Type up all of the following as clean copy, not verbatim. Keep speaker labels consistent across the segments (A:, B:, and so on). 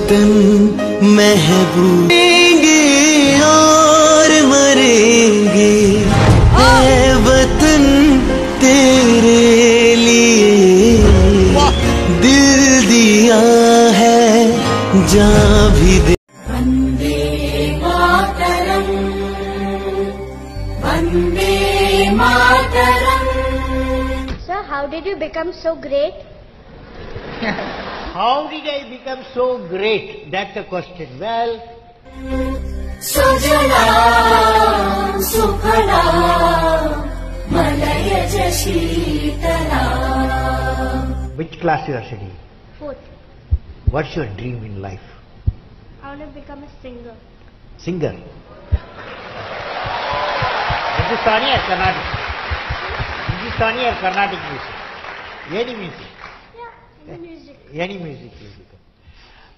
A: वतन महबूब और मरेंगे, ऐ वतन तेरे लिए दिल दिया है, जान भी दे।
B: Vande Mataram, Vande Mataram.
C: Sir, how did you become so great?
D: How did I become so great? That's the question. Well,
B: सुजलां सुफलां मलयज शीतलां।
D: which class you are studying?
C: 4th.
D: What's your dream in life?
C: I want to become a singer.
D: Singer. Hindustani or Carnatic? Hindustani or Carnatic music? Any music?
C: Yeah, in music.
D: Any music will become.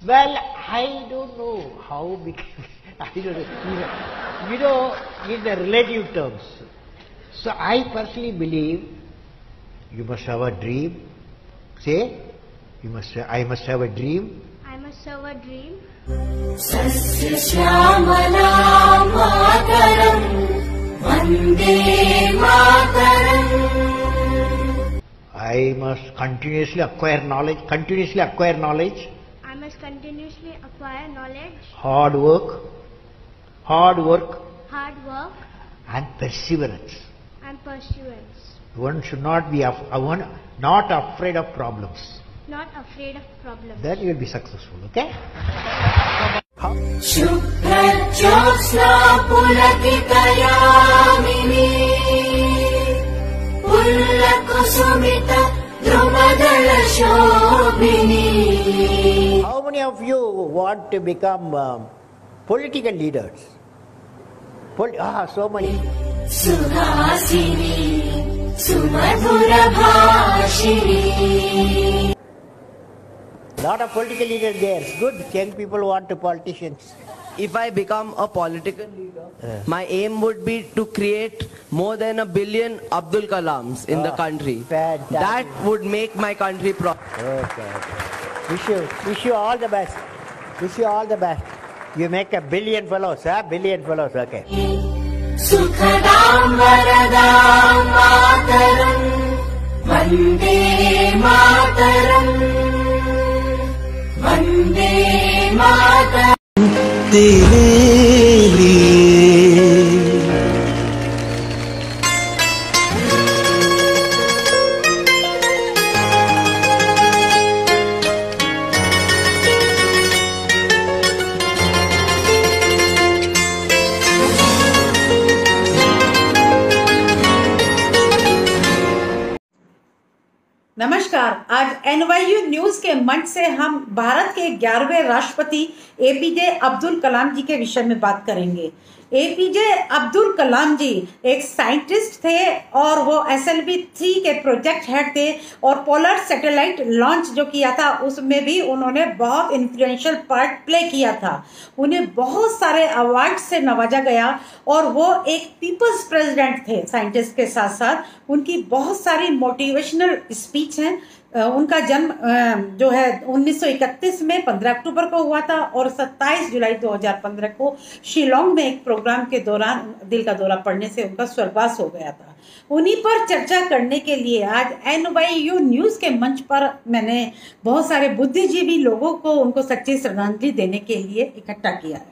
D: Well, I don't know how become. I don't know. You know, in the relative terms. So I personally believe you must have a dream. Say, I must have a dream.
C: I must have a dream.
B: सस्य श्यामलां मातरं, Vande Mataram.
D: I must continuously acquire knowledge. Continuously acquire knowledge.
C: I must continuously acquire knowledge,
D: Hard work,
C: hard work,
D: and perseverance.
C: and pursuance.
D: One should not be not afraid of problems.
C: Not afraid of problems.
D: Then you will be successful. Okay?
B: शुभ्रज्योत्स्ना पुलकितयामिनी, पुल्लकुसुमित द्रुमदलशोभिनी।
D: How many of you want to become political leaders? So many.
B: Suhasini सुमधुरभाषिणी।
D: Lot of political leaders there. Good. Young people want to politicians.
E: If I become a political leader, my aim would be to create more than 1 billion Abdul Kalams in the country.
D: Fantastic.
E: That would make my country proud.
D: Okay. Wish you all the best. Wish you all the best. You make 1 billion fellows, huh? 1 billion fellows. Okay.
B: सुखदां वरदां मातरं, वन्दे मातरं, वन्दे मातरम्।
A: तेरे लिए
F: नमस्कार। आज NYU news के मंच से हम भारत के 11वें राष्ट्रपति APJ अब्दुल कलाम जी के विषय में बात करेंगे। APJ अब्दुल कलाम जी एक साइंटिस्ट थे और वो SLV-3 के प्रोजेक्ट हेड थे और पोलर सैटेलाइट लॉन्च जो किया था उसमें भी उन्होंने बहुत इन्फ्लुएंशियल पार्ट प्ले किया था। उन्हें बहुत सारे अवार्ड से नवाजा गया और वो एक पीपल्स प्रेसिडेंट थे साइंटिस्ट के साथ साथ। उनकी बहुत सारी मोटिवेशनल स्पीच हैं। उनका जन्म जो है 1931 में 15 अक्टूबर को हुआ था और 27 जुलाई 2015 को शिलोंग में एक प्रोग्राम के दौरान दिल का दौरा पड़ने से उनका स्वर्गवास हो गया था। उन्हीं पर चर्चा करने के लिए आज NYU न्यूज के मंच पर मैंने बहुत सारे बुद्धिजीवी लोगों को उनको सच्ची श्रद्धांजलि देने के लिए इकट्ठा किया है।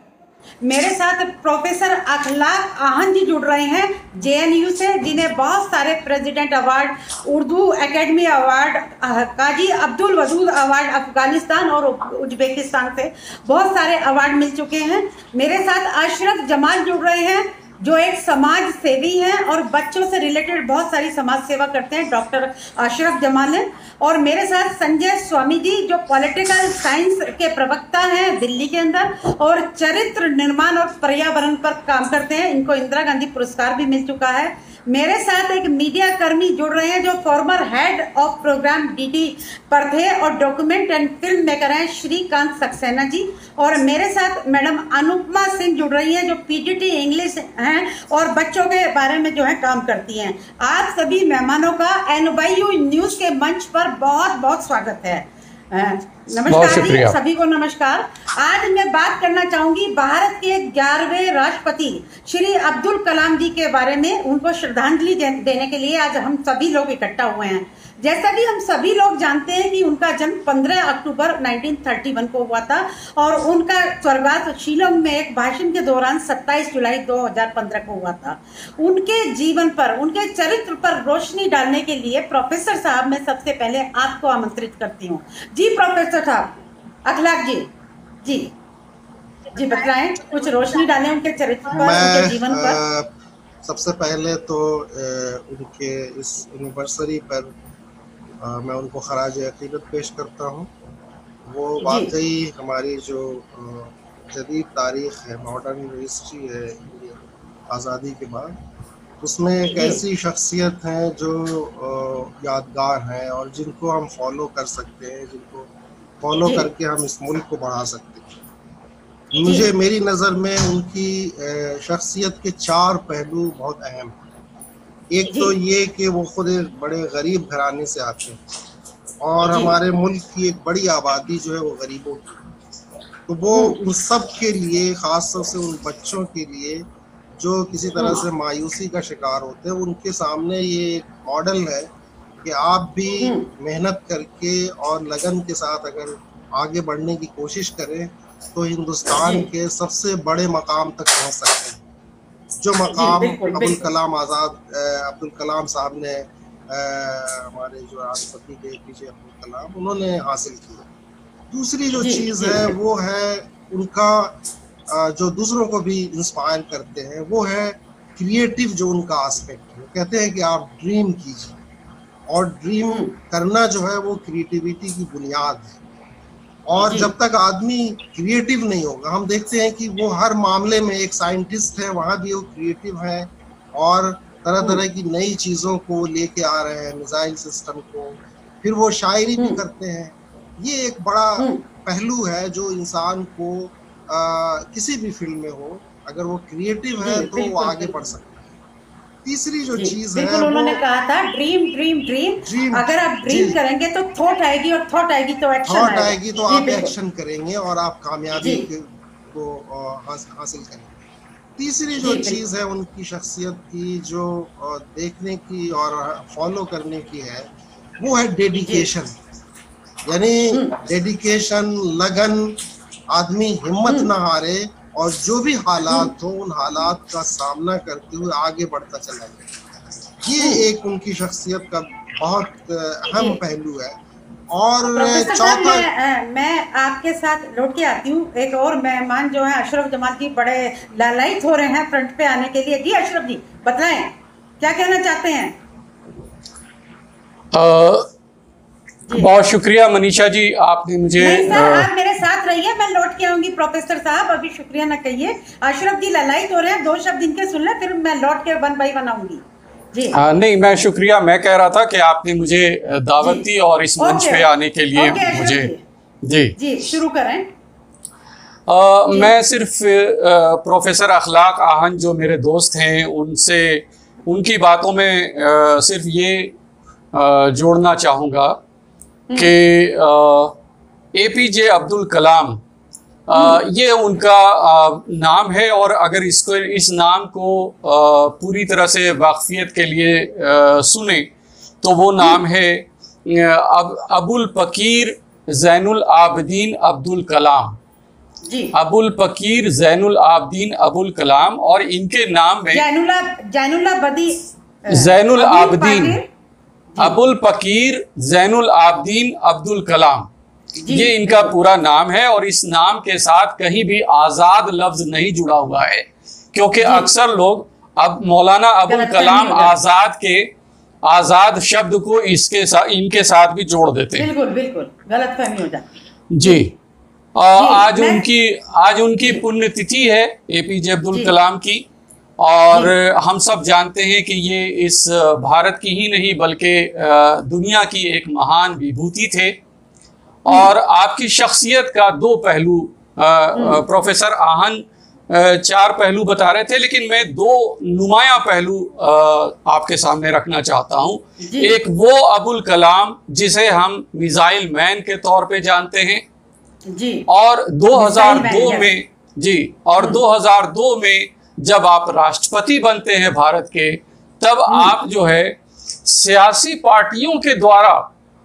F: मेरे साथ प्रोफेसर अखलाक आहन जी जुड़ रहे हैं JNU से, जिन्हें बहुत सारे president award, Urdu academy award, Qazi Abdul Wadood award Afghanistan और उज्बेकिस्तान से बहुत सारे अवार्ड मिल चुके हैं। मेरे साथ अशरफ जमाल जुड़ रहे हैं जो एक समाज सेवी हैं और बच्चों से रिलेटेड बहुत सारी समाज सेवा करते हैं, डॉक्टर अशरफ जमाल हैं। और मेरे साथ संजय स्वामी जी जो पॉलिटिकल साइंस के प्रवक्ता हैं दिल्ली के अंदर और चरित्र निर्माण और पर्यावरण पर काम करते हैं। इनको इंदिरा गांधी पुरस्कार भी मिल चुका है। मेरे साथ एक मीडिया कर्मी जुड़ रहे हैं जो former head of program DD पर थे और डॉक्यूमेंट एंड फिल्म मेकर हैं श्रीकांत सक्सेना जी। और मेरे साथ मैडम अनुपमा सिंह जुड़ रही हैं जो PGT इंग्लिश हैं और बच्चों के बारे में जो है काम करती हैं। आप सभी मेहमानों का NYU न्यूज के मंच पर बहुत बहुत स्वागत है। नमस्कार जी, सभी को नमस्कार। आज मैं बात करना चाहूंगी भारत के 11वें राष्ट्रपति श्री अब्दुल कलाम जी के बारे में। उनको श्रद्धांजलि देने के लिए आज हम सभी लोग इकट्ठा हुए हैं। जैसा कि हम सभी लोग जानते हैं कि उनका जन्म 15 अक्टूबर 1931 को हुआ था और उनका स्वर्गवास शिलोंग में एक भाषण के दौरान 27 जुलाई 2015 को हुआ था। उनके जीवन पर, उनके चरित्र पर रोशनी डालने के लिए प्रोफेसर साहब मैं सबसे पहले आपको आमंत्रित करती हूँ। जी प्रोफेसर साहब अखलाक जी, जी जी बताएं, कुछ रोशनी डालें उनके चरित्र पर, उनके जीवन पर।
G: सबसे पहले तो उनके इस एनिवर्सरी पर मैं उनको खराज अकीदत पेश करता हूँ। वो वाकई हमारी जो जदीद तारीख़ है, मॉडर्न हिस्ट्री है आज़ादी के बाद, उसमें एक ऐसी शख्सियत हैं जो यादगार हैं और जिनको हम फॉलो कर सकते हैं, जिनको फॉलो करके हम इस मुल्क को बढ़ा सकते हैं। मुझे, मेरी नज़र में उनकी शख्सियत के 4 पहलू बहुत अहम हैं। एक तो ये कि वो खुद एक बड़े गरीब घराने से आते हैं और हमारे मुल्क की एक बड़ी आबादी जो है वो गरीबों की, तो वो उन सब के लिए, ख़ास तौर से उन बच्चों के लिए जो किसी तरह से मायूसी का शिकार होते हैं, उनके सामने ये एक मॉडल है कि आप भी मेहनत करके और लगन के साथ अगर आगे बढ़ने की कोशिश करें तो हिंदुस्तान के सबसे बड़े मकाम तक पहुँच सकते हैं, जो मकाम अब्दुल कलाम साहब ने, हमारे जो राष्ट्रपति थे APJ अब्दुल कलाम, उन्होंने हासिल किया। दूसरी जो चीज़ है वो है उनका जो दूसरों को भी इंस्पायर करते हैं, वो है क्रिएटिव जो उनका एस्पेक्ट है। कहते हैं कि आप ड्रीम कीजिए, और ड्रीम करना जो है वो क्रिएटिविटी की बुनियाद है। और जब तक आदमी क्रिएटिव नहीं होगा, हम देखते हैं कि वो हर मामले में, एक साइंटिस्ट है वहाँ भी वो क्रिएटिव है और तरह तरह की नई चीज़ों को लेके आ रहे हैं, मिसाइल सिस्टम को, फिर वो शायरी भी करते हैं। ये एक बड़ा पहलू है जो इंसान को किसी भी फील्ड में हो, अगर वो क्रिएटिव है तो वो आगे बढ़ सकता है। तीसरी जो चीज है,
F: उन्होंने कहा था ड्रीम ड्रीम ड्रीम, अगर आप ड्रीम करेंगे तो थॉट आएगी, और थॉट आएगी तो एक्शन
G: आएगी, तो आप एक्शन करेंगे और आप कामयाबी को हासिल करेंगे। तीसरी जो चीज है उनकी शख्सियत की, जो देखने की और फॉलो करने की है, वो है डेडिकेशन। यानी डेडिकेशन, लगन, आदमी हिम्मत ना हारे और जो भी हालात हो उन हालात का सामना करते हुए आगे बढ़ता चला जाए। ये एक उनकी शख्सियत का बहुत अहम पहलू है। और चौथा,
F: मैं आपके साथ लौट के आती हूँ। एक और मेहमान जो है अशरफ जमाल जी, बड़े लालायित हो रहे हैं फ्रंट पे आने के लिए। जी अशरफ जी बताएं, क्या कहना चाहते हैं?
H: बहुत शुक्रिया मनीषा जी, आपने मुझे।
F: आप मेरे साथ रहिए, मैं लौट के आऊंगी। प्रोफेसर साहब अभी शुक्रिया ना कहिए। अशरफ जी ललायित हो रहे हैं, 2 शब्द इनके सुन ले, फिर मैं लौट के 1 बाय 1 आऊंगी। जी
H: नहीं, मैं शुक्रिया, मैं कह रहा था कि आपने मुझे दावत दी और इस मंच पे आने के लिए मुझे। जी
F: शुरू करें।
H: मैं सिर्फ प्रोफेसर अखलाक आहन जो मेरे दोस्त हैं, उनसे उनकी बातों में सिर्फ ये जोड़ना चाहूँगा कि APJ अब्दुल कलाम, ये उनका नाम है, और अगर इसको, इस नाम को पूरी तरह से वाकफियत के लिए सुने तो वो नाम है अबुल पकीर ज़ैनुल आबदीन अब्दुल कलाम।
F: जी
H: अबुल पकीर ज़ैनुल आबदीन अबुल कलाम, और इनके नाम में ज़ैनुल आबदीन अबुल पकीर ज़ैनुल आबदीन अब्दुल कलाम, ये इनका पूरा नाम है। और इस नाम के साथ कहीं भी आज़ाद लफ्ज नहीं जुड़ा हुआ है, क्योंकि अक्सर लोग अब मौलाना अबुल कलाम आज़ाद के आज़ाद शब्द को इसके साथ, इनके साथ भी जोड़ देते हैं।
F: बिल्कुल बिल्कुल गलतफहमी हो जाती है।
H: जी आज उनकी पुण्यतिथि है APJ अब्दुल कलाम की, और हम सब जानते हैं कि ये इस भारत की ही नहीं बल्कि दुनिया की एक महान विभूति थे। और आपकी शख्सियत का 2 पहलू प्रोफेसर आहन चार पहलू बता रहे थे, लेकिन मैं दो नुमाया पहलू आपके सामने रखना चाहता हूं। एक वो अबुल कलाम जिसे हम मिसाइल मैन के तौर पे जानते हैं जी, और 2002 में जी, और 2002 में जब आप राष्ट्रपति बनते हैं भारत के, तब आप जो है सियासी पार्टियों के द्वारा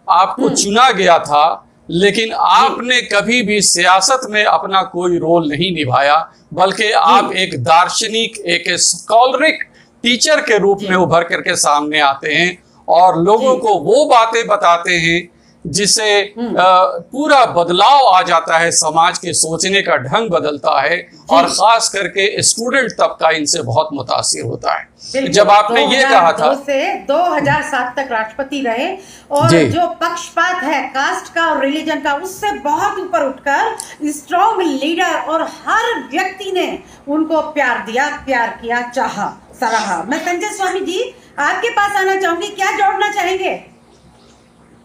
H: आपको चुना गया था, लेकिन आपने कभी भी सियासत में अपना कोई रोल नहीं निभाया, बल्कि आप एक दार्शनिक, एक स्कॉलरिक टीचर के रूप में उभर करके सामने आते हैं और लोगों को वो बातें बताते हैं जिससे पूरा बदलाव आ जाता है, समाज के सोचने का ढंग बदलता है, और खास करके स्टूडेंट तबका इनसे बहुत मुतासिर होता है। जब आपने ये कहा था
F: से 2007 तक राष्ट्रपति रहे, और जो पक्षपात है कास्ट का और रिलीजन का, उससे बहुत ऊपर उठकर स्ट्रॉन्ग लीडर, और हर व्यक्ति ने उनको प्यार दिया, प्यार किया, चाहा, सराहा। मैं संजय स्वामी जी आपके पास आना चाहूंगी, क्या जोड़ना चाहेंगे?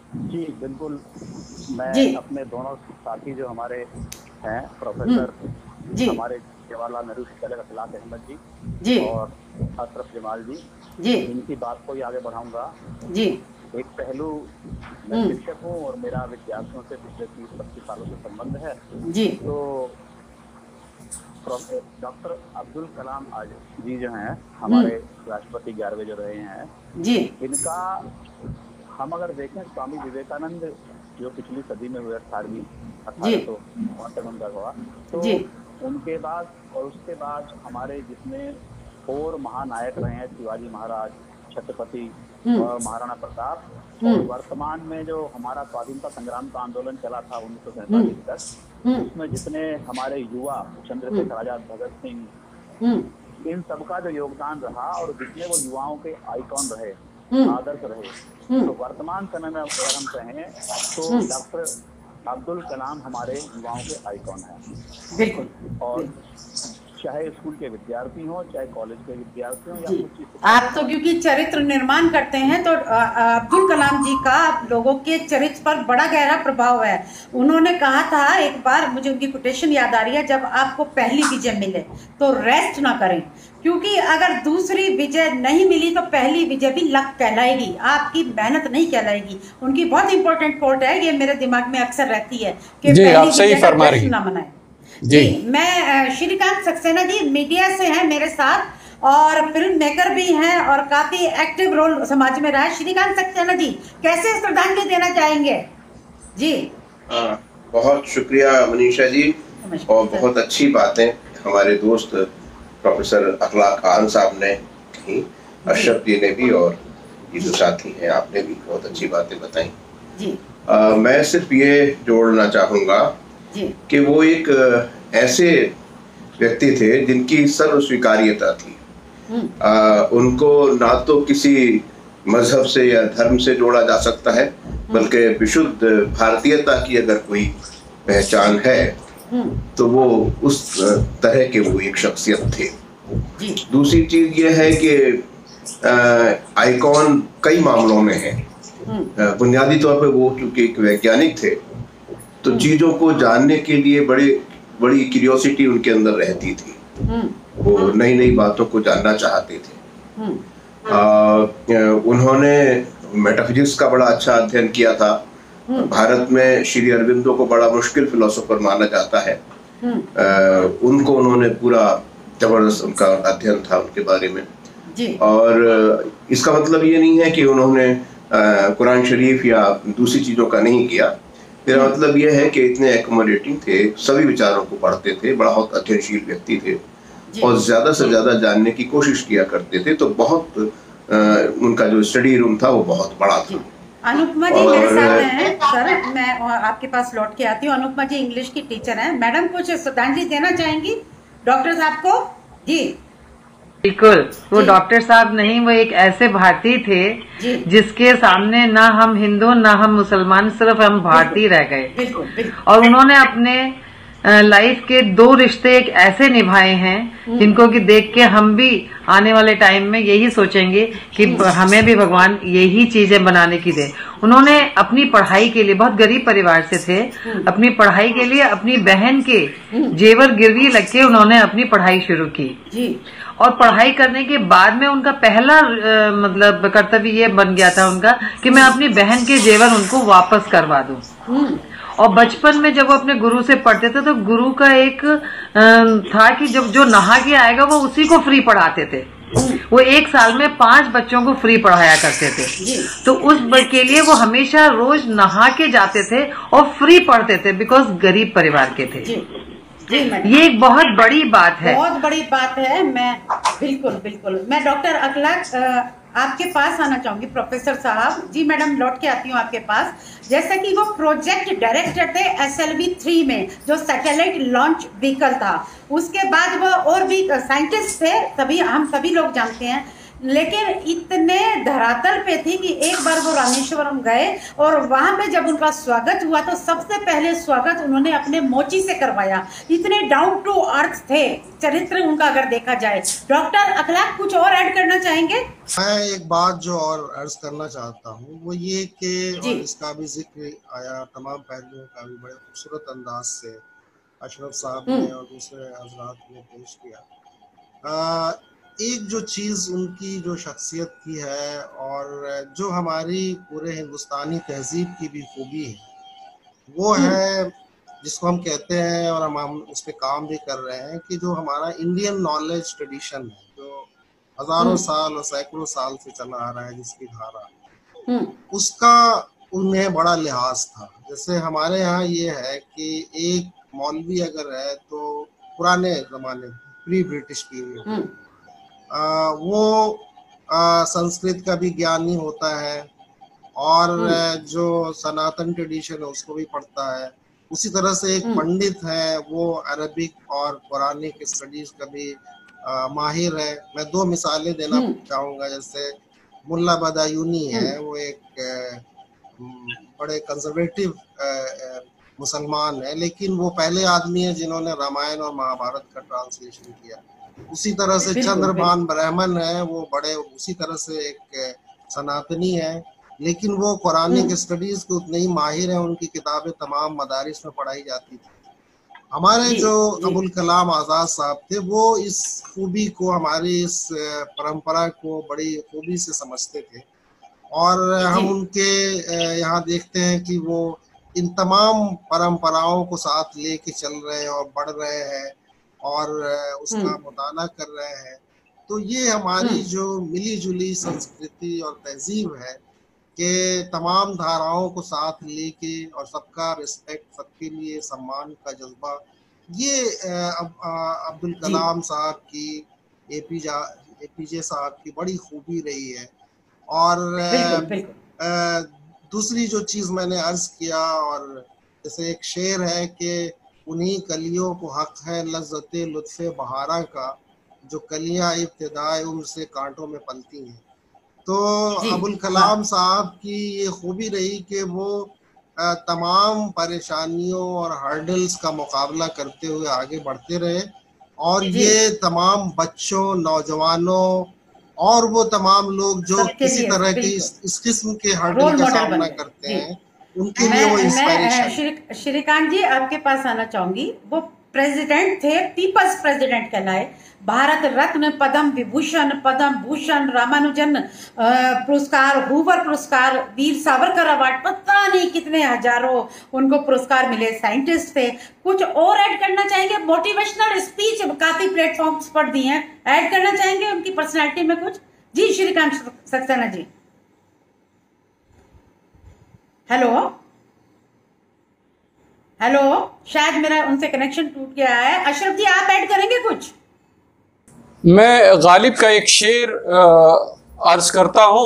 I: जी बिल्कुल, मैं अपने दोनों साथी जो हमारे हैं प्रोफेसर हमारे जवाहरलाल नेहरू विश्वविद्यालय का इखलाक अहमद जी और अशरफ जमाल जी, इनकी बात को ही आगे बढ़ाऊंगा जी। एक पहलू, मैं शिक्षक हूँ और मेरा विद्यार्थियों से पिछले 30-25 सालों से संबंध है जी। तो डॉक्टर अब्दुल कलाम आज जी जो हैं हमारे राष्ट्रपति 11वें जो रहे हैं जी, इनका हम अगर देखें, स्वामी विवेकानंद जो पिछली सदी में हुए 18वीं 1800 हुआ, तो उनके बाद और उसके बाद हमारे जिसमें और महानायक रहे हैं, शिवाजी महाराज, छत्रपति और महाराणा प्रताप, और वर्तमान में जो हमारा स्वाधीनता संग्राम का आंदोलन चला था 1947 तक, उसमें जितने हमारे युवा, चंद्रशेखर आजाद, भगत सिंह, इन सबका जो योगदान रहा, और जितने वो युवाओं के आइकॉन रहे, आदर्श रहे, तो वर्तमान समय में अगर हम कहें तो डॉक्टर अब्दुल कलाम हमारे युवाओं के आइकॉन हैं बिल्कुल। और चाहे स्कूल के विद्यार्थी हों, चाहे कॉलेज के विद्यार्थी हों, या कुछ
F: आप तो क्योंकि चरित्र निर्माण करते हैं, तो अब्दुल कलाम जी का लोगों के चरित्र पर बड़ा गहरा प्रभाव है। उन्होंने कहा था एक बार, मुझे उनकी कोटेशन याद आ रही है, जब आपको पहली विजय मिले तो रेस्ट ना करें, क्योंकि अगर दूसरी विजय नहीं मिली तो पहली विजय भी लक कहलाएगी, आपकी मेहनत नहीं कहलाएगी। उनकी बहुत इंपॉर्टेंट कोट है, ये मेरे दिमाग में अक्सर रहती है कि पहली विजय का जश्न ना मनाएं जी। मैं श्रीकांत सक्सेना जी मीडिया से हैं मेरे साथ, और फिल्म मेकर भी हैं, और काफी एक्टिव रोल समाज में रहा है। श्रीकांत सक्सेना जी कैसे श्रद्धांजलि देना चाहेंगे जी?
J: बहुत शुक्रिया मनीषा जी, और बहुत अच्छी बातें हमारे दोस्त प्रोफेसर अखलाक खान साहब ने कही, अशरफ जी ने भी, और ये जो साथी हैं आपने भी बहुत अच्छी बातें बताई जी। मैं सिर्फ ये जोड़ना चाहूँगा कि वो एक ऐसे व्यक्ति थे जिनकी सर्व स्वीकार्यता थी। उनको ना तो किसी मजहब से या धर्म से जोड़ा जा सकता है, बल्कि विशुद्ध भारतीयता की अगर कोई पहचान है तो वो उस तरह के वो एक शख्सियत थे। दूसरी चीज ये है कि आइकॉन कई मामलों में है। बुनियादी तौर पे वो क्योंकि एक वैज्ञानिक थे, तो चीजों को जानने के लिए बड़ी क्यूरियोसिटी उनके अंदर रहती थी, वो नई नई बातों को जानना चाहते थे। उन्होंने मेटाफिजिक्स का बड़ा अच्छा अध्ययन किया था। भारत में श्री अरविंदो को बड़ा मुश्किल फिलोसोफर माना जाता है। उनको उन्होंने पूरा जबरदस्त उनका अध्ययन था उनके बारे में। और इसका मतलब ये नहीं है कि उन्होंने कुरान शरीफ या दूसरी चीजों का नहीं किया। मेरा मतलब यह है कि इतने एकोमोडेटिंग थे, सभी विचारों को पढ़ते थे, बहुत अध्ययनशील व्यक्ति थे, और ज्यादा से ज्यादा जानने की कोशिश किया करते थे। तो बहुत उनका जो स्टडी रूम था वो बहुत बड़ा था।
F: अनुपमा जी मेरे साथ हैं सर, मैं आपके पास लौट के आती हूँ। अनुपमा जी इंग्लिश की टीचर हैं, मैडम कुछ श्रद्धांजलि देना चाहेंगी डॉक्टर साहब को? जी
K: बिल्कुल, वो डॉक्टर साहब नहीं, वो एक ऐसे भारतीय थे जिसके सामने ना हम हिंदू ना हम मुसलमान, सिर्फ हम भारतीय रह गए। और उन्होंने अपने लाइफ के 2 रिश्ते एक ऐसे निभाए हैं जिनको कि देख के हम भी आने वाले टाइम में यही सोचेंगे कि हमें भी भगवान यही चीजें बनाने की दे। उन्होंने अपनी पढ़ाई के लिए, बहुत गरीब परिवार से थे, अपनी पढ़ाई के लिए अपनी बहन के जेवर गिरवी रख के उन्होंने अपनी पढ़ाई शुरू की
F: जी।
K: और पढ़ाई करने के बाद में उनका पहला मतलब कर्तव्य ये बन गया था उनका कि मैं अपनी बहन के जेवर उनको वापस करवा दूं। और बचपन में जब वो अपने गुरु से पढ़ते थे तो गुरु का एक था कि जब जो नहा के आएगा वो उसी को फ्री पढ़ाते थे। वो एक साल में 5 बच्चों को फ्री पढ़ाया करते थे। तो उस के लिए वो हमेशा रोज नहा के जाते थे और फ्री पढ़ते थे, बिकॉज गरीब परिवार के थे। ये एक बहुत बड़ी बात है,
F: बहुत बड़ी बात है। मैं बिल्कुल मैं डॉक्टर अखलाक आपके पास आना चाहूंगी, प्रोफेसर साहब जी। मैडम लौट के आती हूँ आपके पास। जैसा कि वो प्रोजेक्ट डायरेक्टर थे SLV-3 में, जो सैटेलाइट लॉन्च व्हीकल था। उसके बाद वो और भी साइंटिस्ट थे, सभी हम सभी लोग जानते हैं, लेकिन इतने धरातल पे थी कि एक बार वो रामेश्वरम गए और वहां पे जब उनका स्वागत हुआ तो सबसे पहले स्वागत उन्होंने अपने मोची से करवाया। इतने डाउन टू अर्थ थे, चरित्र उनका अगर देखा जाए। डॉक्टर अखलाक कुछ और ऐड करना चाहेंगे?
G: मैं एक बात जो और अर्ज करना चाहता हूँ वो ये कि, और इसका भी जिक्र आया, तमाम पहलुओं का भी बड़े खूबसूरत अंदाज से अशरफ साहब ने और दूसरे हजरात ने पेश किया। एक जो चीज़ उनकी जो शख्सियत की है और जो हमारी पूरे हिंदुस्तानी तहजीब की भी खूबी है, वो है जिसको हम कहते हैं, और हम उस पर काम भी कर रहे हैं, कि जो हमारा इंडियन नॉलेज ट्रेडिशन है, जो हजारों साल और सैकड़ों साल से चला आ रहा है, जिसकी धारा, उसका उन्हें बड़ा लिहाज था। जैसे हमारे यहाँ ये है कि एक मौलवी अगर है तो पुराने जमाने, प्री ब्रिटिश पीरियड, वो संस्कृत का भी ज्ञानी होता है और जो सनातन ट्रेडिशन है उसको भी पढ़ता है। उसी तरह से एक पंडित है, वो अरबिक और कुरानिक स्टडीज का भी माहिर है। मैं 2 मिसालें देना चाहूँगा। जैसे मुल्ला बदायूनी है, वो एक बड़े कंजर्वेटिव मुसलमान है, लेकिन वो पहले आदमी है जिन्होंने रामायण और महाभारत का ट्रांसलेशन किया। उसी तरह से चंद्रभान ब्राह्मण है, वो बड़े उसी तरह से एक सनातनी है, लेकिन वो कुरानिक स्टडीज के उतने ही माहिर हैं। उनकी किताबें तमाम मदारिस में पढ़ाई जाती थी। हमारे जो अबुल कलाम आज़ाद साहब थे, वो इस खूबी को, हमारी इस परंपरा को बड़ी खूबी से समझते थे और हम उनके यहाँ देखते हैं कि वो इन तमाम परंपराओं को साथ लेके चल रहे हैं और बढ़ रहे हैं और उसका मुताला कर रहे हैं। तो ये हमारी जो मिली जुली संस्कृति और तहजीब है कि तमाम धाराओं को साथ लेके और सबका रिस्पेक्ट, सबके लिए सम्मान का जज्बा, ये अब्दुल कलाम साहब की, एपीजे साहब की बड़ी खूबी रही है। और दूसरी जो चीज़ मैंने अर्ज किया, और जैसे एक शेर है कि उन्हीं कलियों को हक है लज्जते लुत्फ़े बहारा का, जो कलियां इब्तिदाए उम्र से कांटों में पलती हैं। तो अबुल कलाम साहब की ये खूबी रही कि वो तमाम परेशानियों और हर्डल्स का मुकाबला करते हुए आगे बढ़ते रहे, और ये तमाम बच्चों, नौजवानों और वो तमाम लोग जो किसी तरह की इस किस्म के हर्डल का सामना करते हैं, उनके लिए वो इंस्पायरेशन।
F: श्रीकांत जी, आपके पास आना चाहूंगी। वो प्रेसिडेंट थे, पीपल्स प्रेसिडेंट कहलाए, भारत रत्न, पद्म विभूषण, पद्म भूषण, रामानुजन पुरस्कार, हूवर पुरस्कार, वीर सावरकर अवार्ड, पता नहीं कितने हजारों उनको पुरस्कार मिले। साइंटिस्ट थे। कुछ और ऐड करना चाहेंगे? मोटिवेशनल स्पीच काफी प्लेटफॉर्म्स पर दी हैं, ऐड करना चाहेंगे उनकी पर्सनैलिटी में कुछ? जी श्रीकांत सक्सेना जी। हेलो हेलो, शायद मेरा उनसे कनेक्शन टूट गया है। अशरफ जी, आप ऐड करेंगे कुछ?
H: मैं गालिब का एक शेर अर्ज करता हूँ।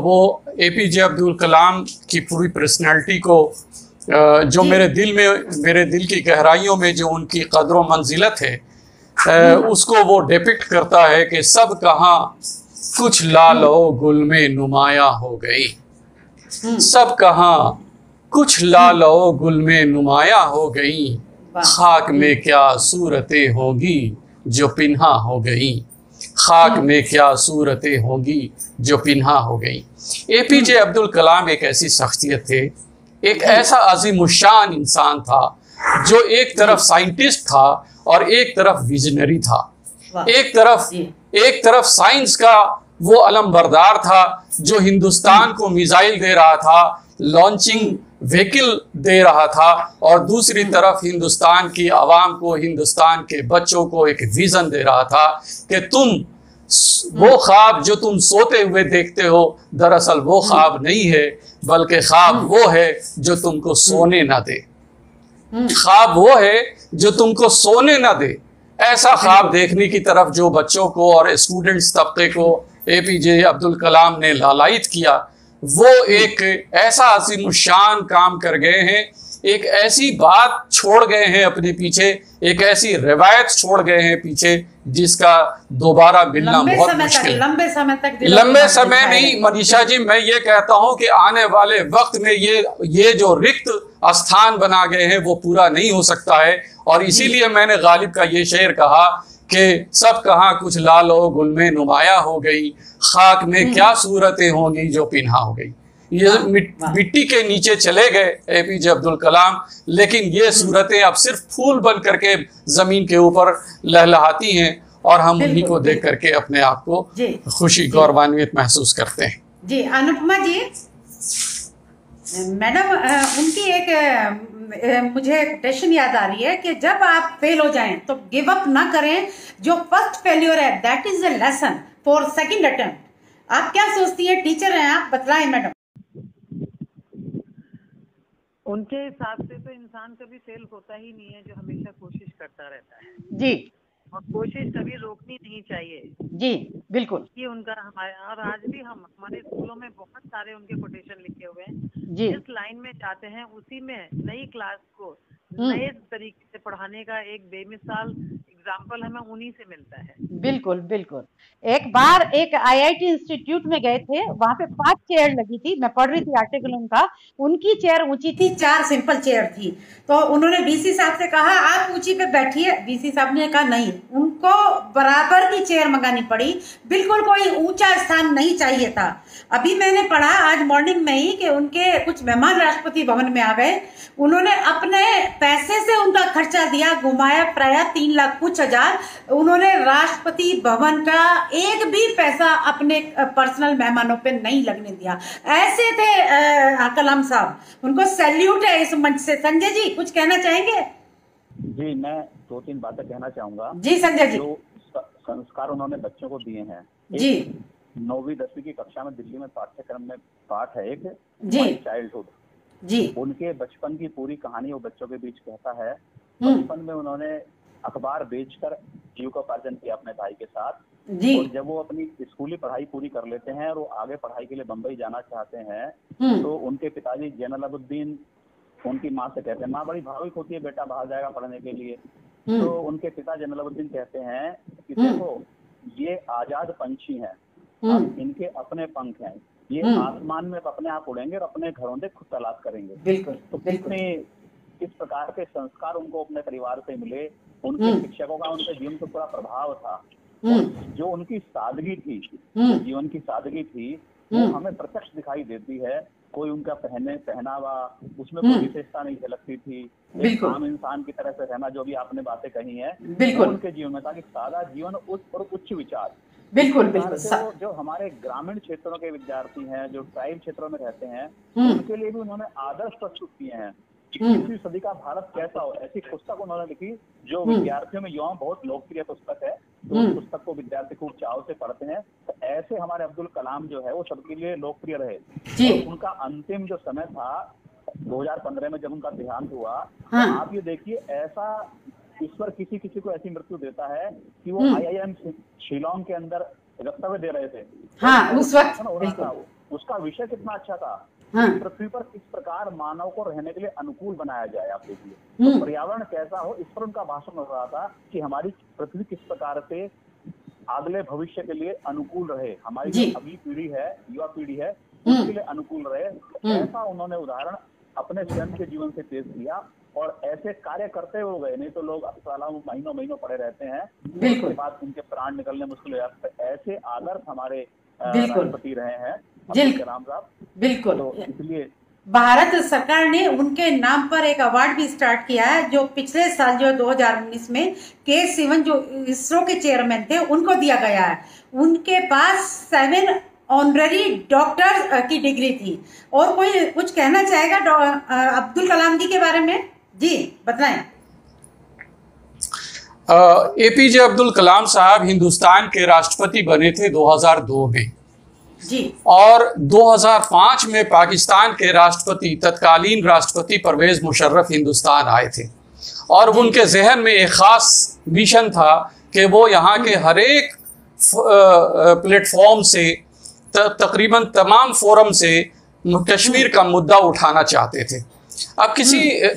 H: वो एपीजे अब्दुल कलाम की पूरी पर्सनैलिटी को, जो मेरे दिल की गहराइयों में जो उनकी कदर व मंजिलत है, उसको वो डिपिक्ट करता है कि सब कहाँ कुछ लालो गुल में नुमाया हो गई, सब कहाँ कुछ लालो गुल में नुमाया हो गई, खाक में क्या सूरतें होंगी जो पिन्हा हो गई। खाक में क्या सूरतें होंगी जो पिन्हा हो गई। एपीजे अब्दुल कलाम एक ऐसी शख्सियत थे, एक ऐसा अजीमुशान इंसान था जो एक तरफ साइंटिस्ट था और एक तरफ विजनरी था। एक तरफ साइंस का वो अलमबरदार था जो हिंदुस्तान को मिसाइल दे रहा था, लॉन्चिंग व्हीकल दे रहा था, और दूसरी तरफ हिंदुस्तान की आवाम को, हिंदुस्तान के बच्चों को एक विजन दे रहा था कि तुम वो ख्वाब जो तुम सोते हुए देखते हो दरअसल वो ख्वाब नहीं है, बल्कि ख्वाब वो है जो तुमको सोने ना दे। ख्वाब वो है जो तुमको सोने ना दे। ऐसा ख्वाब देखने की तरफ जो बच्चों को और स्टूडेंट्स तबके को एपीजे अब्दुल कलाम ने लालायित किया, वो एक ऐसा अज़ीमुश्शान काम कर गए हैं, एक ऐसी बात छोड़ गए हैं अपने पीछे, एक ऐसी रिवायत छोड़ गए हैं पीछे जिसका दोबारा मिलना बहुत मुश्किल है। लंबे समय नहीं मनीषा जी, मैं ये कहता हूं कि आने वाले वक्त में ये जो रिक्त स्थान बना गए हैं वो पूरा नहीं हो सकता है। और इसीलिए मैंने गालिब का ये शेर कहा कि सब कहाँ कुछ लालो गुल में नुमाया हो गई, खाक में क्या सूरतें होंगी जो पिन्हा हो गई। ये मिट्टी के नीचे चले गए एपीजे अब्दुल कलाम, लेकिन ये सूरतें अब सिर्फ फूल बन करके जमीन के ऊपर लहलहाती हैं और हम उन्हीं को देख करके अपने आप को खुशी गौरवान्वित महसूस करते हैं।
F: जी अनुपमा जी, मैडम उनकी एक मुझे कोटेशन याद आ रही है कि जब आप फेल हो जाएं तो गिव अप ना करें, जो फर्स्ट फेल्योर है that is a lesson for second attempt. आप क्या सोचती है, टीचर हैं आप, बतलाएं मैडम।
K: उनके हिसाब से तो इंसान कभी फेल होता ही नहीं है, जो हमेशा कोशिश करता रहता है
F: जी,
K: और कोशिश कभी रोकनी नहीं चाहिए
F: जी बिल्कुल।
K: कि उनका हमारे और आज भी हम हमारे स्कूलों में बहुत सारे उनके कोटेशन लिखे हुए हैं।
F: जी,
K: जिस लाइन में जाते हैं उसी में नई क्लास को नए तरीके से पढ़ाने का एक बेमिसाल एग्जाम्पल हमें उन्हीं से मिलता है।
F: बिल्कुल बिल्कुल। एक बार एक आईआईटी इंस्टीट्यूट में गए थे, वहां पे 5 चेयर लगी थी, मैं पढ़ रही थी आर्टिकल उनका, उनकी चेयर ऊंची थी, 4 सिंपल चेयर थी। तो उन्होंने वीसी साहब से कहा आप ऊंची पे बैठिए, वीसी साहब ने कहा नहीं, उनको बराबर की चेयर मंगानी पड़ी, बिल्कुल कोई ऊंचा स्थान नहीं चाहिए था। अभी मैंने पढ़ा आज मॉर्निंग में ही कि उनके कुछ मेहमान राष्ट्रपति भवन में आ गए, उन्होंने अपने पैसे से उनका खर्चा दिया, घुमाया फिराया 3 लाख कुछ हजार, उन्होंने राष्ट्रपति भवन का एक भी पैसा अपने पर्सनल मेहमानों पे नहीं लगने दिया। ऐसे थे कलाम साहब, उनको सैल्यूट है इस मंच से। संजय जी कुछ कहना चाहेंगे?
I: जी मैं 2-3 बातें कहना चाहूंगा।
F: जी संजय जी।
I: जो संस्कार उन्होंने बच्चों को दिए हैं
F: जी,
I: 9वीं 10वीं की कक्षा में दिल्ली में पाठ्यक्रम में पाठ है एक
F: जी
I: चाइल्डहुड
F: जी,
I: उनके बचपन की पूरी कहानी वो बच्चों के बीच कहता है। बचपन में उन्होंने अखबार बेचकर जीविकोपार्जन किया अपने भाई के साथ
F: जी,
I: और जब वो अपनी स्कूली पढ़ाई पूरी कर लेते हैं और वो आगे पढ़ाई के लिए बम्बई जाना चाहते हैं तो उनके पिताजी जैनुल अबदीन उनकी माँ से कहते हैं, माँ बड़ी भावुक होती है, बेटा बाहर जाएगा पढ़ने के लिए। तो उनके पिता जैनुल अबदीन कहते हैं कि देखो ये आजाद पंछी हैं, इनके अपने पंख हैं, ये आसमान में अपने आप उड़ेंगे और अपने घरों से खुद तलाश करेंगे।
F: बिल्कुल।
I: तो किस प्रकार के संस्कार उनको अपने परिवार से मिले, उनके शिक्षकों का उनके जीवन पर पूरा प्रभाव था। जो उनकी सादगी थी, जीवन की सादगी थी, वो हमें प्रत्यक्ष दिखाई देती है। कोई उनका पहनावा उसमें कोई विशेषता नहीं झलकती थी, एक आम इंसान की तरह से रहना, जो भी आपने बातें कही हैं उनके जीवन में था कि सादा जीवन और उच्च विचार।
F: बिल्कुल
I: जो हमारे ग्रामीण क्षेत्रों के विद्यार्थी हैं, जो ट्राइब क्षेत्रों में रहते हैं, उनके लिए भी उन्होंने आदर्श प्रस्तुत किए हैं। 21वीं सदी का भारत कैसा हो, ऐसी पुस्तक उन्होंने लिखी जो विद्यार्थियों में युवाओं बहुत लोकप्रिय पुस्तक है। तो उस पुस्तक को विद्यार्थी खूब चाव से पढ़ते हैं। तो ऐसे हमारे अब्दुल कलाम जो है वो सबके लिए लोकप्रिय रहे। तो उनका अंतिम जो समय था 2015 में जब उनका देहांत हुआ, तो आप ये देखिए ऐसा ईश्वर किसी किसी को ऐसी मृत्यु देता है कि वो IIM शिलोंग के अंदर वक्तव्य दे रहे थे।
F: उस वक्त
I: उसका विषय कितना अच्छा था, पृथ्वी पर किस प्रकार मानव को रहने के लिए अनुकूल बनाया जाए। आप देखिए तो पर्यावरण कैसा हो, इस पर उनका भाषण हो रहा था कि हमारी पृथ्वी किस प्रकार से अगले भविष्य के लिए अनुकूल रहे, हमारी जो अगली पीढ़ी है, युवा पीढ़ी है, उसके लिए अनुकूल रहे। ऐसा उन्होंने उदाहरण अपने स्वयं के जीवन से पेश किया और ऐसे कार्य करते हो गए, नहीं तो लोग अस्पतालों में महीनों महीनों पड़े रहते हैं,
F: बिल्कुल,
I: उसके बाद उनके प्राण निकलने मुश्किल हो जाते हैं। ऐसे आदर्श हमारे राष्ट्रपति रहे हैं अब्दुल कलाम साहब।
F: बिल्कुल,
I: तो इसलिए
F: भारत सरकार ने उनके नाम पर एक अवार्ड भी स्टार्ट किया है, जो पिछले साल जो 2019 में के सिवन जो इसरो के चेयरमैन थे उनको दिया गया है। उनके पास 7 ऑनररी डॉक्टर की डिग्री थी। और कोई कुछ कहना चाहेगा अब्दुल कलाम जी के बारे में? जी बताएं।
H: एपीजे अब्दुल कलाम साहब हिंदुस्तान के राष्ट्रपति बने थे 2002 में
F: जी, और
H: 2005 में पाकिस्तान के राष्ट्रपति तत्कालीन राष्ट्रपति परवेज मुशर्रफ हिंदुस्तान आए थे और उनके जहन में एक खास मिशन था कि वो यहाँ के हर एक प्लेटफॉर्म से तकरीबन तमाम फोरम से कश्मीर का मुद्दा उठाना चाहते थे। अब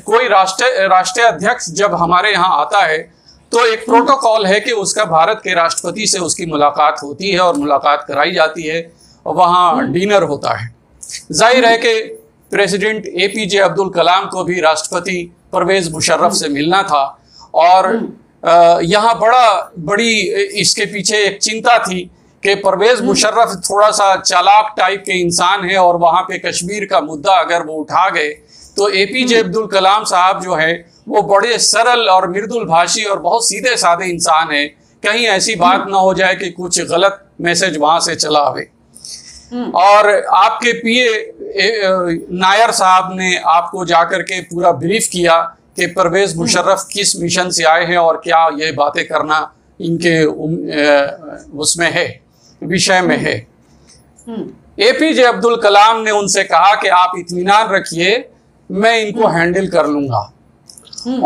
H: कोई राष्ट्रीय अध्यक्ष जब हमारे यहाँ आता है तो एक प्रोटोकॉल है कि उसका भारत के राष्ट्रपति से उसकी मुलाकात होती है और मुलाकात कराई जाती है और वहाँ डिनर होता है। जाहिर है कि प्रेसिडेंट एपीजे अब्दुल कलाम को भी राष्ट्रपति परवेज मुशर्रफ से मिलना था और यहाँ बड़ी इसके पीछे एक चिंता थी कि परवेज मुशर्रफ थोड़ा सा चालाक टाइप के इंसान है और वहाँ पे कश्मीर का मुद्दा अगर वो उठा गए तो एपीजे अब्दुल कलाम साहब जो है वो बड़े सरल और मृदुल भाषी और बहुत सीधे साधे इंसान है, कहीं ऐसी बात ना हो जाए कि कुछ गलत मैसेज वहां से चला आवे। और आपके पीए नायर साहब ने आपको जाकर के पूरा ब्रीफ किया कि परवेज मुशर्रफ किस मिशन से आए हैं और क्या ये बातें करना इनके उसमें है, विषय में है। एपीजे अब्दुल कलाम ने उनसे कहा कि आप इत्मीनान रखिए, मैं इनको हैंडल कर लूंगा।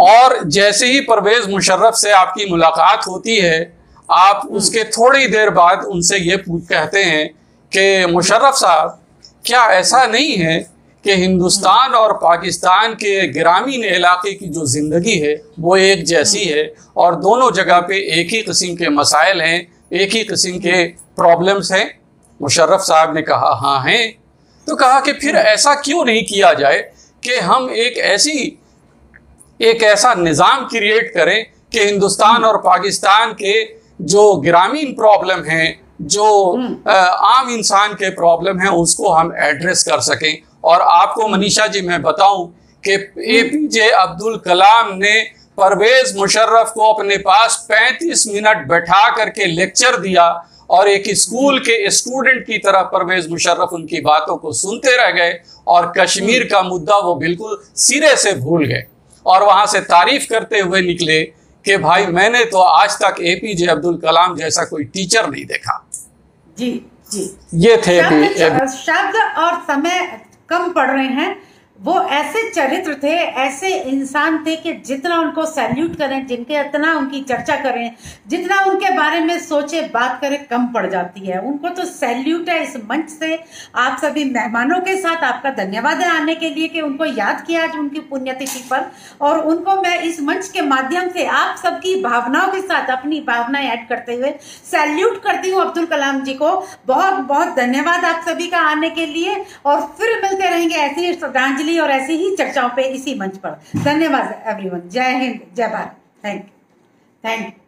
H: और जैसे ही परवेज मुशर्रफ से आपकी मुलाकात होती है, आप उसके थोड़ी देर बाद उनसे ये कहते हैं कि मुशर्रफ साहब, क्या ऐसा नहीं है कि हिंदुस्तान और पाकिस्तान के ग्रामीण इलाके की जो ज़िंदगी है वो एक जैसी है और दोनों जगह पे एक ही किस्म के मसाइल हैं, एक ही किस्म के प्रॉब्लम्स हैं? मुशर्रफ साहब ने कहा हाँ हैं। तो कहा कि फिर ऐसा क्यों नहीं किया जाए कि हम एक ऐसा निज़ाम क्रिएट करें कि हिंदुस्तान और पाकिस्तान के जो ग्रामीण प्रॉब्लम हैं, जो आम इंसान के प्रॉब्लम हैं, उसको हम एड्रेस कर सकें। और आपको मनीषा जी मैं बताऊं कि एपीजे अब्दुल कलाम ने परवेज मुशर्रफ को अपने पास 35 मिनट बैठा करके लेक्चर दिया और एक स्कूल के स्टूडेंट की तरह परवेज मुशर्रफ उनकी बातों को सुनते रह गए और कश्मीर का मुद्दा वो बिल्कुल सिरे से भूल गए और वहां से तारीफ करते हुए निकले कि भाई मैंने तो आज तक एपीजे अब्दुल कलाम जैसा कोई टीचर नहीं देखा।
F: जी जी,
H: ये थे
F: शब्द और समय कम पड़ रहे हैं। वो ऐसे चरित्र थे, ऐसे इंसान थे कि जितना उनको सैल्यूट करें, जितना उनकी चर्चा करें, जितना उनके बारे में सोचे बात करें, कम पड़ जाती है। उनको तो सैल्यूट है। इस मंच से आप सभी मेहमानों के साथ आपका धन्यवाद है आने के लिए कि उनको याद किया आज उनकी पुण्यतिथि पर। और उनको मैं इस मंच के माध्यम से आप सबकी भावनाओं के साथ अपनी भावनाएं ऐड करते हुए सैल्यूट करती हूँ अब्दुल कलाम जी को। बहुत बहुत धन्यवाद आप सभी का आने के लिए और फिर मिलते रहेंगे ऐसी श्रद्धांजलि और ऐसी ही चर्चाओं पे इसी मंच पर। धन्यवाद एवरीवन। जय हिंद, जय भारत। Thank you.